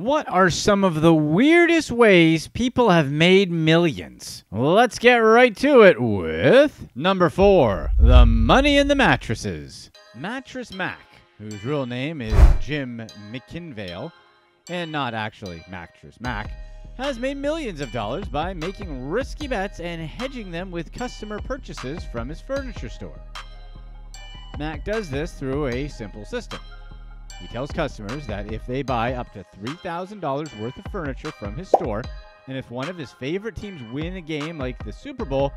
What are some of the weirdest ways people have made millions? Let's get right to it with number 4, the money in the mattresses. Mattress Mack, whose real name is Jim McIngvale, and not actually Mattress Mack, has made millions of dollars by making risky bets and hedging them with customer purchases from his furniture store. Mack does this through a simple system. He tells customers that if they buy up to $3,000 worth of furniture from his store, and if one of his favorite teams win a game like the Super Bowl,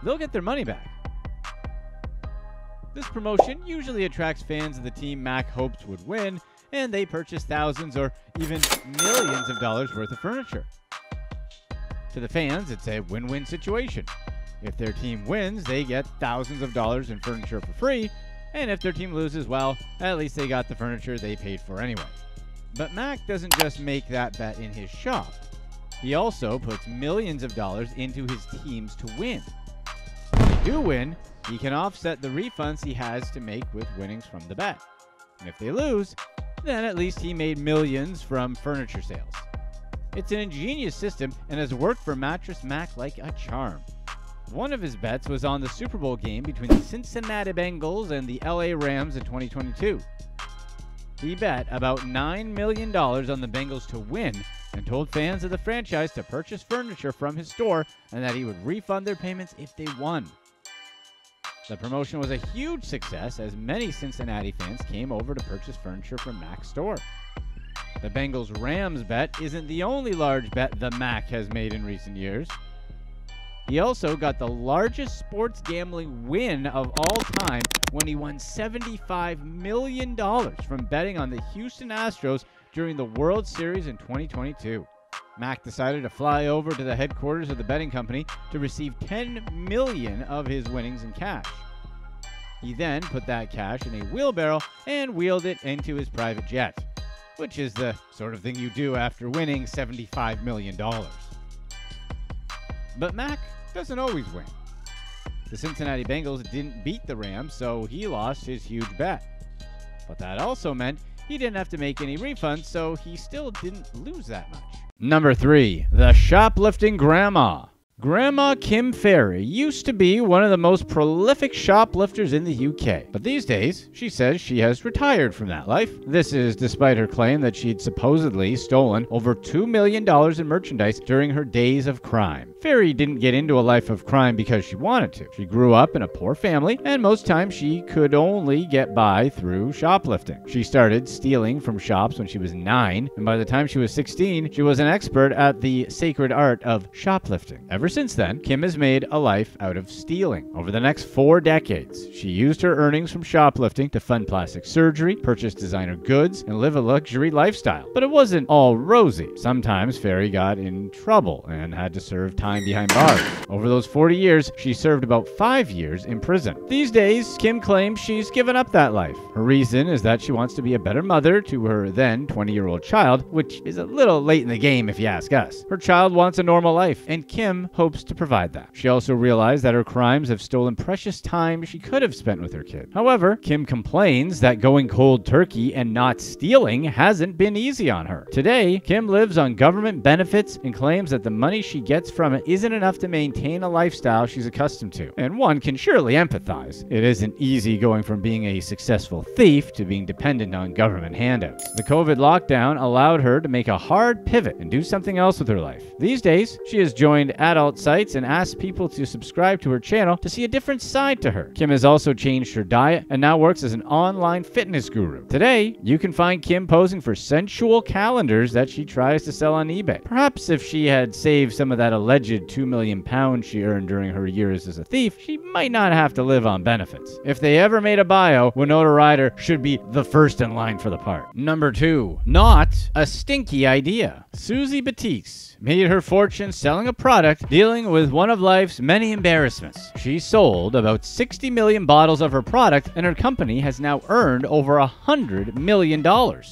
they'll get their money back. This promotion usually attracts fans of the team Mack hopes would win, and they purchase thousands or even millions of dollars worth of furniture. To the fans, it's a win-win situation. If their team wins, they get thousands of dollars in furniture for free, and if their team loses, well, at least they got the furniture they paid for anyway. But Mack doesn't just make that bet in his shop. He also puts millions of dollars into his teams to win. When they do win, he can offset the refunds he has to make with winnings from the bet. And if they lose, then at least he made millions from furniture sales. It's an ingenious system and has worked for Mattress Mack like a charm. One of his bets was on the Super Bowl game between the Cincinnati Bengals and the LA Rams in 2022. He bet about $9 million on the Bengals to win and told fans of the franchise to purchase furniture from his store and that he would refund their payments if they won. The promotion was a huge success as many Cincinnati fans came over to purchase furniture from Mack's store. The Bengals-Rams bet isn't the only large bet the Mack has made in recent years. He also got the largest sports gambling win of all time when he won $75 million from betting on the Houston Astros during the World Series in 2022. Mack decided to fly over to the headquarters of the betting company to receive $10 million of his winnings in cash. He then put that cash in a wheelbarrow and wheeled it into his private jet, which is the sort of thing you do after winning $75 million. But Mack doesn't always win. The Cincinnati Bengals didn't beat the Rams, so he lost his huge bet. But that also meant he didn't have to make any refunds, so he still didn't lose that much. Number 3, the Shoplifting Grandma. Grandma Kim Ferry used to be one of the most prolific shoplifters in the UK, but these days, she says she has retired from that life. This is despite her claim that she'd supposedly stolen over $2 million in merchandise during her days of crime. Ferry didn't get into a life of crime because she wanted to. She grew up in a poor family, and most times she could only get by through shoplifting. She started stealing from shops when she was 9, and by the time she was 16, she was an expert at the sacred art of shoplifting. Ever since then, Kim has made a life out of stealing. Over the next 4 decades, she used her earnings from shoplifting to fund plastic surgery, purchase designer goods, and live a luxury lifestyle. But it wasn't all rosy. Sometimes Ferry got in trouble and had to serve time behind bars. Over those 40 years, she served about 5 years in prison. These days, Kim claims she's given up that life. Her reason is that she wants to be a better mother to her then 20-year-old child, which is a little late in the game if you ask us. Her child wants a normal life, and Kim hopes to provide that. She also realized that her crimes have stolen precious time she could have spent with her kid. However, Kim complains that going cold turkey and not stealing hasn't been easy on her. Today, Kim lives on government benefits and claims that the money she gets from it isn't enough to maintain a lifestyle she's accustomed to. And one can surely empathize. It isn't easy going from being a successful thief to being dependent on government handouts. The COVID lockdown allowed her to make a hard pivot and do something else with her life. These days, she has joined adult sites and asked people to subscribe to her channel to see a different side to her. Kim has also changed her diet and now works as an online fitness guru. Today, you can find Kim posing for sensual calendars that she tries to sell on eBay. Perhaps if she had saved some of that alleged £2 million she earned during her years as a thief, she might not have to live on benefits. If they ever made a bio, Winona Ryder should be the first in line for the part. Number 2, not a stinky idea. Suzy Batiz made her fortune selling a product Dealing with one of life's many embarrassments, she sold about 60 million bottles of her product, and her company has now earned over $100 million.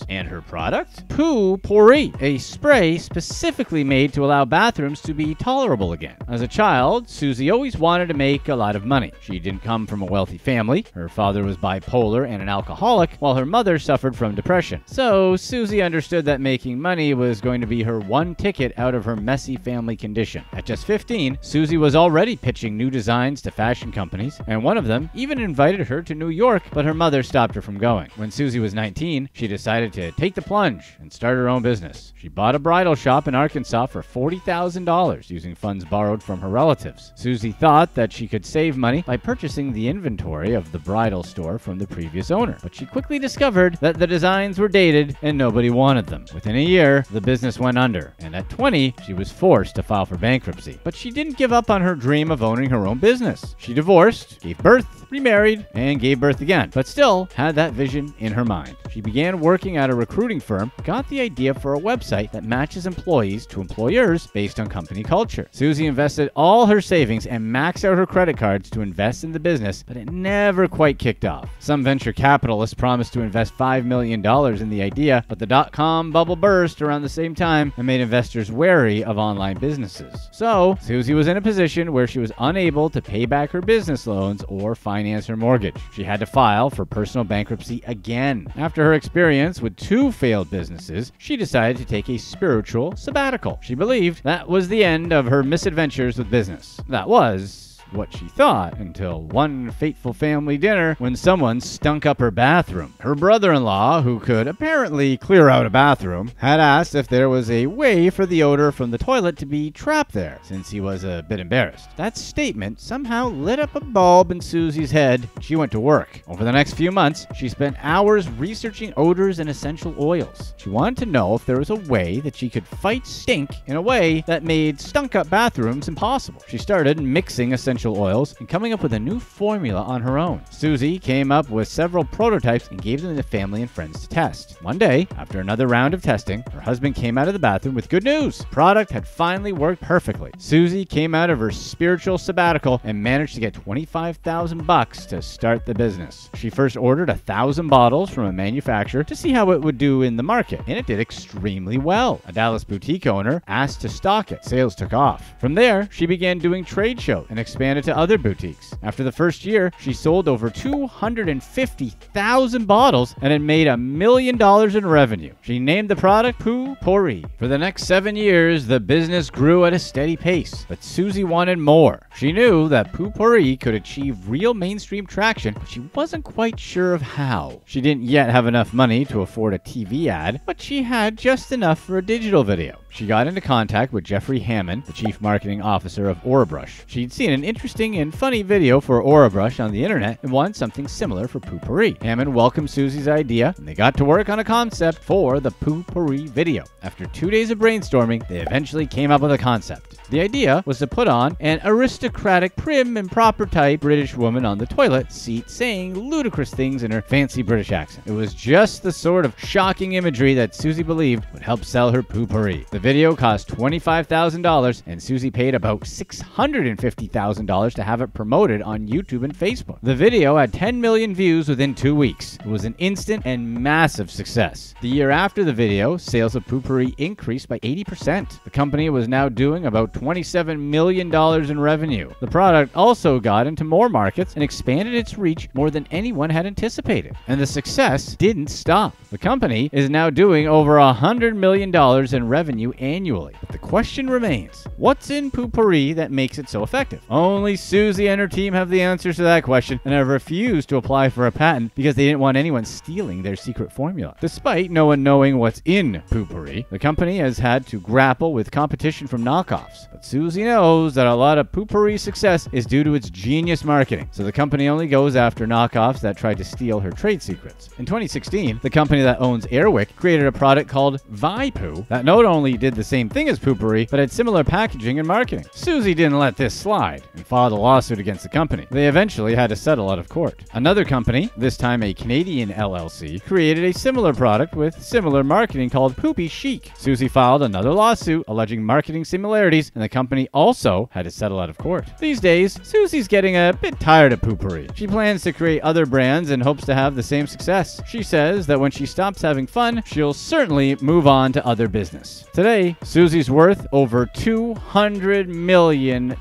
And her product? Poo-Pourri, a spray specifically made to allow bathrooms to be tolerable again. As a child, Suzy always wanted to make a lot of money. She didn't come from a wealthy family. Her father was bipolar and an alcoholic, while her mother suffered from depression. So Suzy understood that making money was going to be her one ticket out of her messy family condition. At just 15, Suzy was already pitching new designs to fashion companies, and one of them even invited her to New York, but her mother stopped her from going. When Suzy was 19, she decided to take the plunge and start her own business. She bought a bridal shop in Arkansas for $40,000 using funds borrowed from her relatives. Suzy thought that she could save money by purchasing the inventory of the bridal store from the previous owner, but she quickly discovered that the designs were dated and nobody wanted them. Within a year, the business went under, and at 20, she was forced to file for bankruptcy. But she didn't give up on her dream of owning her own business. She divorced, gave birth, remarried, and gave birth again, but still had that vision in her mind. She began working at a recruiting firm, got the idea for a website that matches employees to employers based on company culture. Suzy invested all her savings and maxed out her credit cards to invest in the business, but it never quite kicked off. Some venture capitalists promised to invest $5 million in the idea, but the dot-com bubble burst around the same time and made investors wary of online businesses. So Suzy was in a position where she was unable to pay back her business loans or finance her mortgage. She had to file for personal bankruptcy again. After her experience with 2 failed businesses, she decided to take a spiritual sabbatical. She believed that was the end of her misadventures with business. That was what she thought, until one fateful family dinner when someone stunk up her bathroom. Her brother-in-law, who could apparently clear out a bathroom, had asked if there was a way for the odor from the toilet to be trapped there, since he was a bit embarrassed. That statement somehow lit up a bulb in Suzy's head. She went to work. Over the next few months, she spent hours researching odors and essential oils. She wanted to know if there was a way that she could fight stink in a way that made stunk-up bathrooms impossible. She started mixing essential oils and coming up with a new formula on her own. Suzy came up with several prototypes and gave them to family and friends to test. One day, after another round of testing, her husband came out of the bathroom with good news. The product had finally worked perfectly. Suzy came out of her spiritual sabbatical and managed to get $25,000 to start the business. She first ordered 1,000 bottles from a manufacturer to see how it would do in the market, and it did extremely well. A Dallas boutique owner asked to stock it. Sales took off. From there, she began doing trade shows and expanded to other boutiques. After the first year, she sold over 250,000 bottles and had made $1 million in revenue. She named the product Poo-Pourri. For the next 7 years, the business grew at a steady pace, but Suzy wanted more. She knew that Poo-Pourri could achieve real mainstream traction, but she wasn't quite sure of how. She didn't yet have enough money to afford a TV ad, but she had just enough for a digital video. She got into contact with Jeffrey Hammond, the chief marketing officer of Orabrush. She'd seen an interesting and funny video for Orabrush on the internet and wanted something similar for Poo-Pourri. Hammond welcomed Suzy's idea, and they got to work on a concept for the Poo-Pourri video. After 2 days of brainstorming, they eventually came up with a concept. The idea was to put on an aristocratic, prim and proper type British woman on the toilet seat saying ludicrous things in her fancy British accent. It was just the sort of shocking imagery that Suzy believed would help sell her Poo-Pourri. The video cost $25,000, and Suzy paid about $650,000 to have it promoted on YouTube and Facebook. The video had 10 million views within 2 weeks. It was an instant and massive success. The year after the video, sales of Poo-Pourri increased by 80%. The company was now doing about $27 million in revenue. The product also got into more markets and expanded its reach more than anyone had anticipated. And the success didn't stop. The company is now doing over $100 million in revenue annually. But the question remains, what's in Poo-Pourri that makes it so effective? Only Suzy and her team have the answers to that question, and have refused to apply for a patent because they didn't want anyone stealing their secret formula. Despite no one knowing what's in Poo-Pourri, the company has had to grapple with competition from knockoffs. But Suzy knows that a lot of Poo-Pourri's success is due to its genius marketing, so the company only goes after knockoffs that try to steal her trade secrets. In 2016, the company that owns Airwick created a product called Vi-Poo that not only did the same thing as Poo-Pourri, but had similar packaging and marketing. Suzy didn't let this slide. In filed a lawsuit against the company. They eventually had to settle out of court. Another company, this time a Canadian LLC, created a similar product with similar marketing called Poopy Chic. Suzy filed another lawsuit alleging marketing similarities, and the company also had to settle out of court. These days, Suzy's getting a bit tired of Poo-Pourri. She plans to create other brands and hopes to have the same success. She says that when she stops having fun, she'll certainly move on to other business. Today, Suzy's worth over $200 million.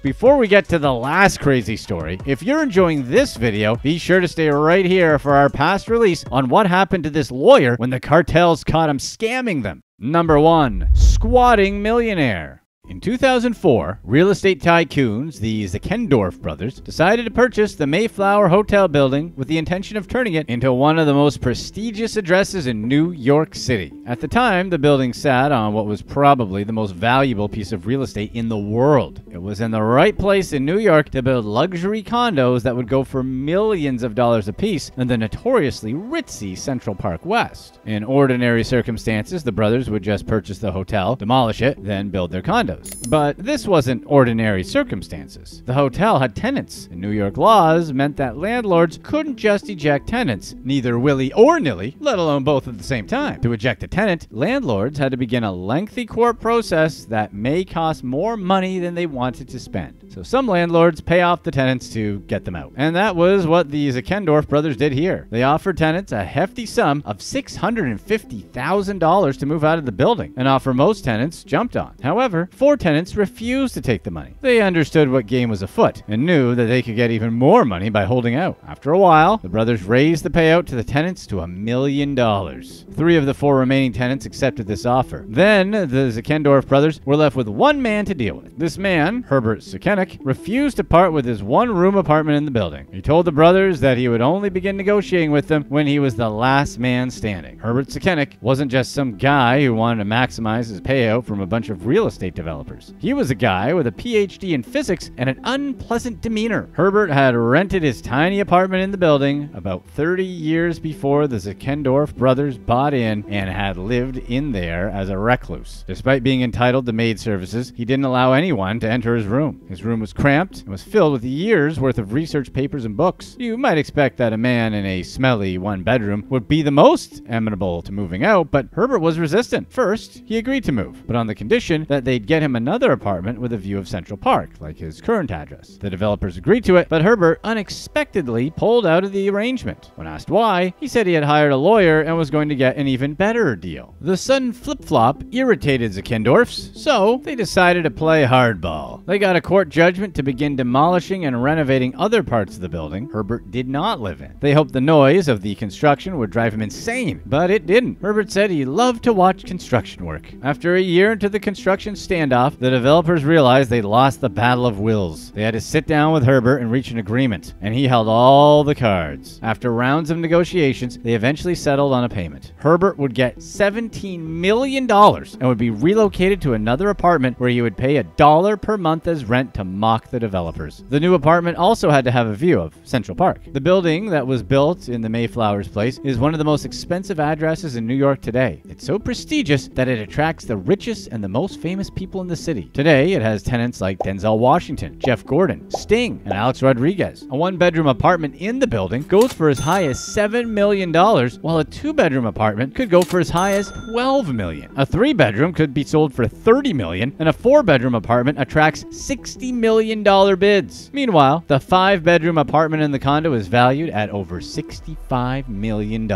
Before we get to the last crazy story, if you're enjoying this video, be sure to stay right here for our past release on what happened to this lawyer when the cartels caught him scamming them. Number 1. Squatting millionaire. In 2004, real estate tycoons, the Zeckendorf brothers, decided to purchase the Mayflower Hotel building with the intention of turning it into one of the most prestigious addresses in New York City. At the time, the building sat on what was probably the most valuable piece of real estate in the world. It was in the right place in New York to build luxury condos that would go for millions of dollars apiece in the notoriously ritzy Central Park West. In ordinary circumstances, the brothers would just purchase the hotel, demolish it, then build their condos. But this wasn't ordinary circumstances. The hotel had tenants, and New York laws meant that landlords couldn't just eject tenants, neither willy or nilly, let alone both at the same time. To eject a tenant, landlords had to begin a lengthy court process that may cost more money than they wanted to spend. So some landlords pay off the tenants to get them out. And that was what the Zeckendorf brothers did here. They offered tenants a hefty sum of $650,000 to move out of the building, an offer most tenants jumped on. However, 4 tenants refused to take the money. They understood what game was afoot and knew that they could get even more money by holding out. After a while, the brothers raised the payout to the tenants to $1 million. 3 of the 4 remaining tenants accepted this offer. Then, the Zeckendorf brothers were left with one man to deal with. This man, Herbert Sekenik, refused to part with his one-room apartment in the building. He told the brothers that he would only begin negotiating with them when he was the last man standing. Herbert Sekenik wasn't just some guy who wanted to maximize his payout from a bunch of real estate developers. He was a guy with a PhD in physics and an unpleasant demeanor. Herbert had rented his tiny apartment in the building about 30 years before the Zeckendorf brothers bought in and had lived in there as a recluse. Despite being entitled to maid services, he didn't allow anyone to enter his room. His room was cramped and was filled with years worth of research papers and books. You might expect that a man in a smelly one-bedroom would be the most amenable to moving out, but Herbert was resistant. First, he agreed to move, but on the condition that they'd get him another apartment with a view of Central Park, like his current address. The developers agreed to it, but Herbert unexpectedly pulled out of the arrangement. When asked why, he said he had hired a lawyer and was going to get an even better deal. The sudden flip-flop irritated the Zeckendorfs, so they decided to play hardball. They got a court judgment to begin demolishing and renovating other parts of the building Herbert did not live in. They hoped the noise of the construction would drive him insane, but it didn't. Herbert said he loved to watch construction work. After a year into the construction standoff, the developers realized they'd lost the battle of wills. They had to sit down with Herbert and reach an agreement, and he held all the cards. After rounds of negotiations, they eventually settled on a payment. Herbert would get $17 million and would be relocated to another apartment where he would pay $1 per month as rent to mock the developers. The new apartment also had to have a view of Central Park. The building that was built in the Mayflower's place is one of the most expensive addresses in New York today. It's so prestigious that it attracts the richest and the most famous people in the city. Today, it has tenants like Denzel Washington, Jeff Gordon, Sting, and Alex Rodriguez. A 1-bedroom apartment in the building goes for as high as $7 million, while a 2-bedroom apartment could go for as high as $12 million. A 3-bedroom could be sold for $30 million, and a 4-bedroom apartment attracts $60 million bids. Meanwhile, the 5-bedroom apartment in the condo is valued at over $65 million.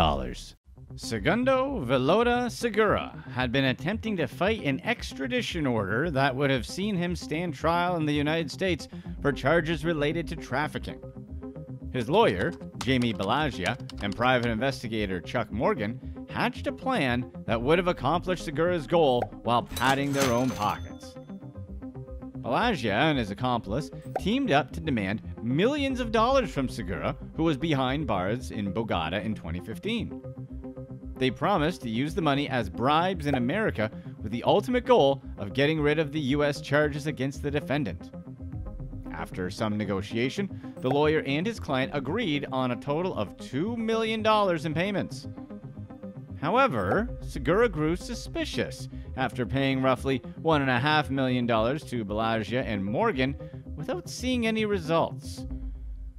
Segundo Velota Segura had been attempting to fight an extradition order that would have seen him stand trial in the United States for charges related to trafficking. His lawyer, Jamie Balagia, and private investigator Chuck Morgan hatched a plan that would have accomplished Segura's goal while padding their own pockets. Balagia and his accomplice teamed up to demand millions of dollars from Segura, who was behind bars in Bogota in 2015. They promised to use the money as bribes in America with the ultimate goal of getting rid of the U.S. charges against the defendant. After some negotiation, the lawyer and his client agreed on a total of $2 million in payments. However, Segura grew suspicious after paying roughly $1.5 million to Balagia and Morgan without seeing any results.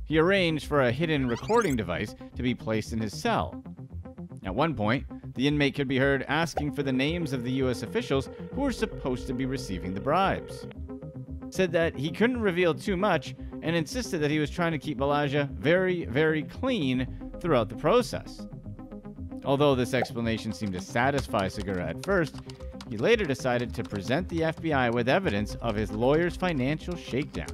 He arranged for a hidden recording device to be placed in his cell. At one point, the inmate could be heard asking for the names of the U.S. officials who were supposed to be receiving the bribes. Said that he couldn't reveal too much and insisted that he was trying to keep Balaja very, very clean throughout the process. Although this explanation seemed to satisfy Segura at first, he later decided to present the FBI with evidence of his lawyer's financial shakedown.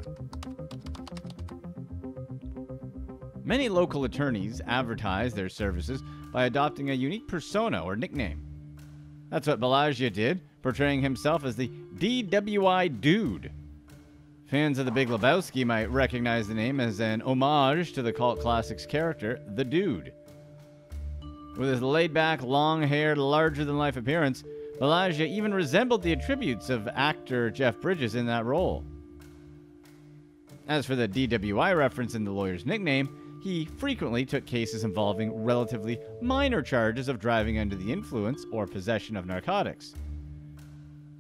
Many local attorneys advertise their services by adopting a unique persona or nickname. That's what Balaja did, portraying himself as the DWI Dude. Fans of The Big Lebowski might recognize the name as an homage to the cult classic's character, the Dude. With his laid-back, long-haired, larger-than-life appearance, Balaja even resembled the attributes of actor Jeff Bridges in that role. As for the DWI reference in the lawyer's nickname, he frequently took cases involving relatively minor charges of driving under the influence or possession of narcotics.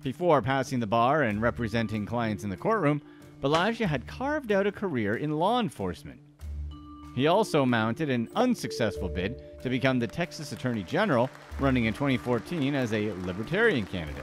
Before passing the bar and representing clients in the courtroom, Balaja had carved out a career in law enforcement. He also mounted an unsuccessful bid to become the Texas Attorney General, running in 2014 as a Libertarian candidate.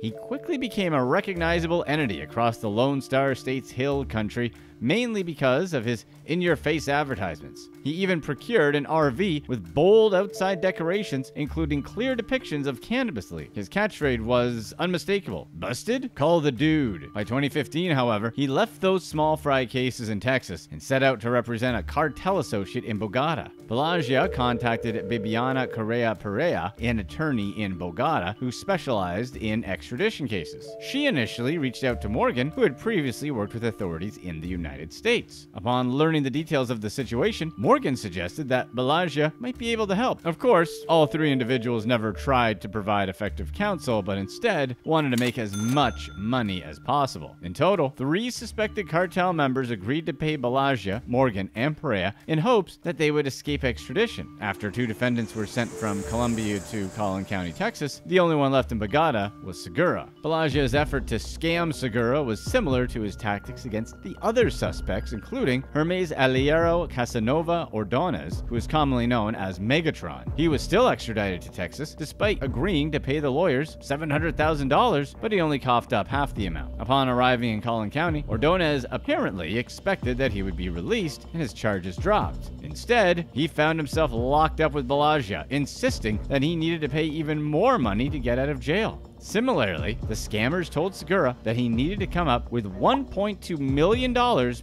He quickly became a recognizable entity across the Lone Star State's hill country, mainly because of his in-your-face advertisements. He even procured an RV with bold outside decorations, including clear depictions of cannabis leaf. His catchphrase was unmistakable: "Busted? Call the Dude." By 2015, however, he left those small fry cases in Texas and set out to represent a cartel associate in Bogota. Balaja contacted Bibiana Correa Perea, an attorney in Bogota who specialized in extradition cases. She initially reached out to Morgan, who had previously worked with authorities in the United States. Upon learning the details of the situation, Morgan suggested that Balaja might be able to help. Of course, all three individuals never tried to provide effective counsel, but instead wanted to make as much money as possible. In total, 3 suspected cartel members agreed to pay Balaja, Morgan, and Perea in hopes that they would escape extradition. After 2 defendants were sent from Columbia to Collin County, Texas, the only one left in Bogota was Segura. Balaja's effort to scam Segura was similar to his tactics against the other suspects, including Hermes Aliero Casanova Ordonez, who is commonly known as Megatron. He was still extradited to Texas, despite agreeing to pay the lawyers $700,000, but he only coughed up half the amount. Upon arriving in Collin County, Ordonez apparently expected that he would be released and his charges dropped. Instead, he found himself locked up with Balaja, insisting that he needed to pay even more money to get out of jail. Similarly, the scammers told Segura that he needed to come up with $1.2 million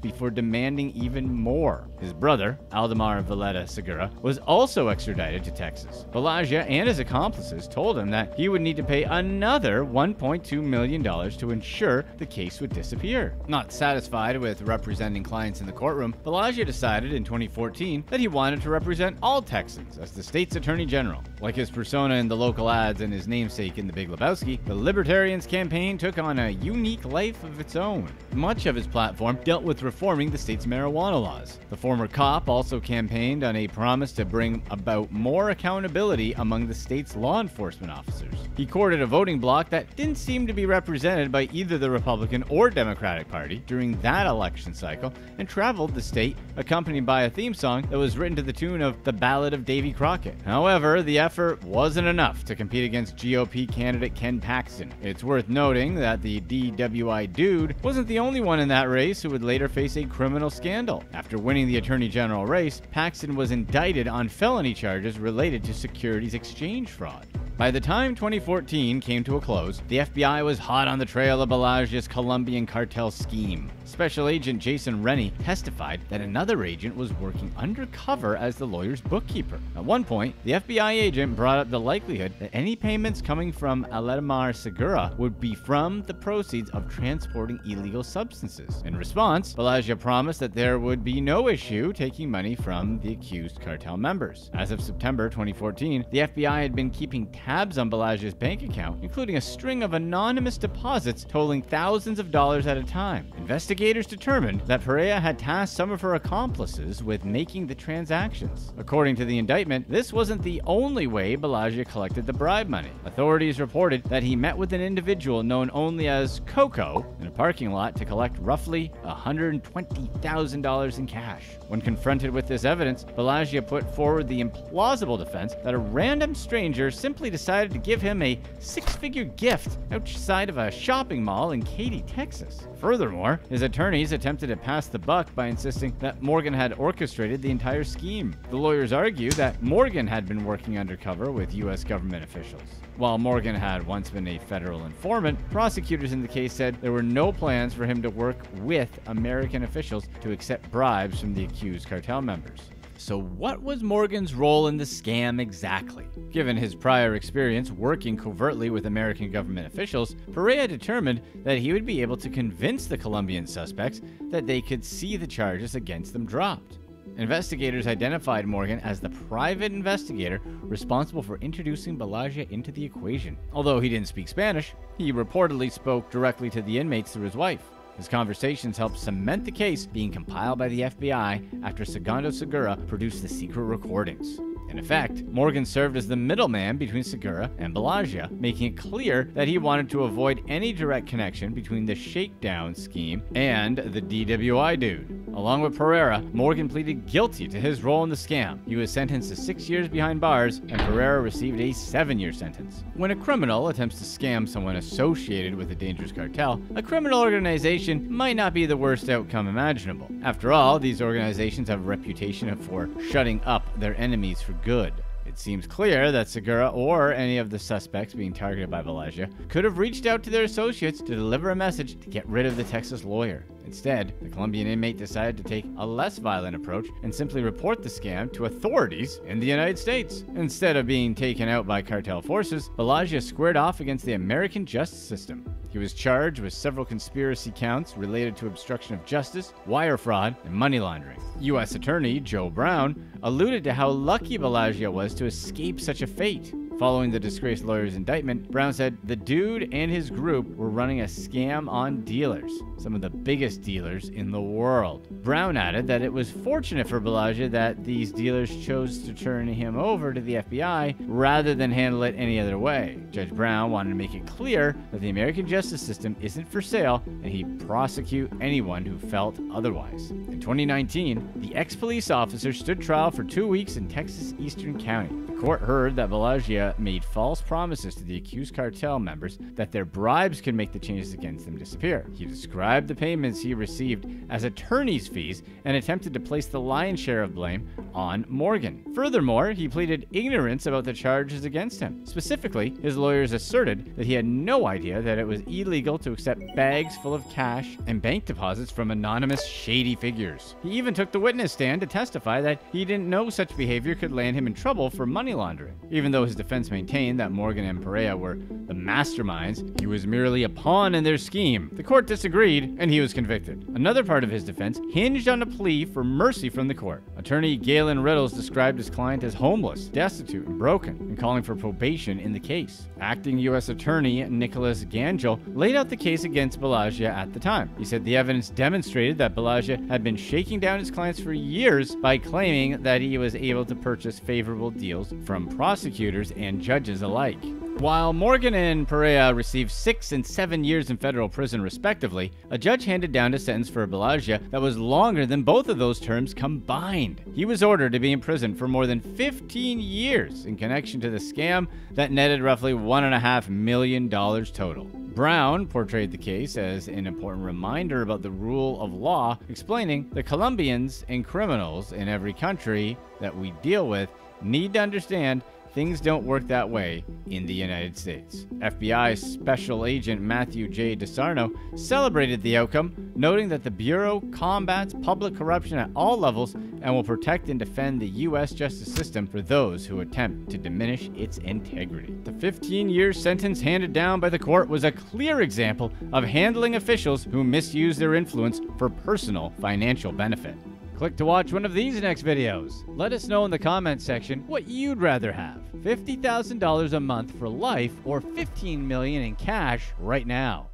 before demanding even more. His brother, Aldemar Valletta Segura, was also extradited to Texas. Balaja and his accomplices told him that he would need to pay another $1.2 million to ensure the case would disappear. Not satisfied with representing clients in the courtroom, Balaja decided in 2014 that he wanted to represent all Texans as the state's attorney general. Like his persona in the local ads and his namesake in The Big Lebowski, the Libertarians' campaign took on a unique life of its own. Much of his platform dealt with reforming the state's marijuana laws. The former cop also campaigned on a promise to bring about more accountability among the state's law enforcement officers. He courted a voting bloc that didn't seem to be represented by either the Republican or Democratic Party during that election cycle, and traveled the state accompanied by a theme song that was written to the tune of The Ballad of Davy Crockett. However, the effort wasn't enough to compete against GOP candidate Ken Paxton. It's worth noting that the DWI Dude wasn't the only one in that race who would later face a criminal scandal. After winning the Attorney General race, Paxton was indicted on felony charges related to securities exchange fraud. By the time 2014 came to a close, the FBI was hot on the trail of Balaja's Colombian cartel scheme. Special Agent Jason Rennie testified that another agent was working undercover as the lawyer's bookkeeper. At one point, the FBI agent brought up the likelihood that any payments coming from Aldemar Segura would be from the proceeds of transporting illegal substances. In response, Balaja promised that there would be no issue taking money from the accused cartel members. As of September 2014, the FBI had been keeping tabs on Balaja's bank account, including a string of anonymous deposits totaling thousands of dollars at a time. Investigators investigators determined that Perea had tasked some of her accomplices with making the transactions. According to the indictment, this wasn't the only way Balagia collected the bribe money. Authorities reported that he met with an individual known only as Coco in a parking lot to collect roughly $120,000 in cash. When confronted with this evidence, Balagia put forward the implausible defense that a random stranger simply decided to give him a six-figure gift outside of a shopping mall in Katy, Texas. Furthermore, his attorneys attempted to pass the buck by insisting that Morgan had orchestrated the entire scheme. The lawyers argue that Morgan had been working undercover with U.S. government officials. While Morgan had once been a federal informant, prosecutors in the case said there were no plans for him to work with American officials to accept bribes from the accused cartel members. So what was Morgan's role in the scam exactly? Given his prior experience working covertly with American government officials, Perea determined that he would be able to convince the Colombian suspects that they could see the charges against them dropped. Investigators identified Morgan as the private investigator responsible for introducing Balagia into the equation. Although he didn't speak Spanish, he reportedly spoke directly to the inmates through his wife. His conversations helped cement the case being compiled by the FBI after Segundo Segura produced the secret recordings. In effect, Morgan served as the middleman between Segura and Balagia, making it clear that he wanted to avoid any direct connection between the shakedown scheme and the DWI Dude. Along with Pereira, Morgan pleaded guilty to his role in the scam. He was sentenced to 6 years behind bars, and Pereira received a 7-year sentence. When a criminal attempts to scam someone associated with a dangerous cartel, a criminal organization might not be the worst outcome imaginable. After all, these organizations have a reputation for shutting up their enemies for good. It seems clear that Segura or any of the suspects being targeted by Balagia could have reached out to their associates to deliver a message to get rid of the Texas lawyer. Instead, the Colombian inmate decided to take a less violent approach and simply report the scam to authorities in the United States. Instead of being taken out by cartel forces, Balagia squared off against the American justice system. He was charged with several conspiracy counts related to obstruction of justice, wire fraud, and money laundering. U.S. Attorney Joe Brown alluded to how lucky Balagia was to escape such a fate. Following the disgraced lawyer's indictment, Brown said the dude and his group were running a scam on dealers, some of the biggest dealers in the world. Brown added that it was fortunate for Balagia that these dealers chose to turn him over to the FBI rather than handle it any other way. Judge Brown wanted to make it clear that the American justice system isn't for sale and he'd prosecute anyone who felt otherwise. In 2019, the ex-police officer stood trial for 2 weeks in Texas Eastern County. The court heard that Balagia made false promises to the accused cartel members that their bribes could make the changes against them disappear. He described the payments he received as attorney's fees and attempted to place the lion's share of blame on Morgan. Furthermore, he pleaded ignorance about the charges against him. Specifically, his lawyers asserted that he had no idea that it was illegal to accept bags full of cash and bank deposits from anonymous shady figures. He even took the witness stand to testify that he didn't know such behavior could land him in trouble for money laundering. Even though his defense maintained that Morgan and Perea were the masterminds, he was merely a pawn in their scheme. The court disagreed, and he was convicted. Another part of his defense hinged on a plea for mercy from the court. Attorney Galen Riddles described his client as homeless, destitute, and broken, and calling for probation in the case. Acting U.S. Attorney Nicholas Gangel laid out the case against Balagia at the time. He said the evidence demonstrated that Balagia had been shaking down his clients for years by claiming that he was able to purchase favorable deals from prosecutors and judges alike. While Morgan and Perea received 6 and 7 years in federal prison respectively, a judge handed down a sentence for Balagia that was longer than both of those terms combined. He was ordered to be in prison for more than 15 years in connection to the scam that netted roughly $1.5 million total. Brown portrayed the case as an important reminder about the rule of law, explaining the Colombians and criminals in every country that we deal with need to understand things don't work that way in the United States. FBI Special Agent Matthew J. DeSarno celebrated the outcome, noting that the Bureau combats public corruption at all levels and will protect and defend the U.S. justice system for those who attempt to diminish its integrity. The 15-year sentence handed down by the court was a clear example of handling officials who misuse their influence for personal financial benefit. Click to watch one of these next videos. Let us know in the comments section what you'd rather have: $50,000 a month for life or $15 million in cash right now.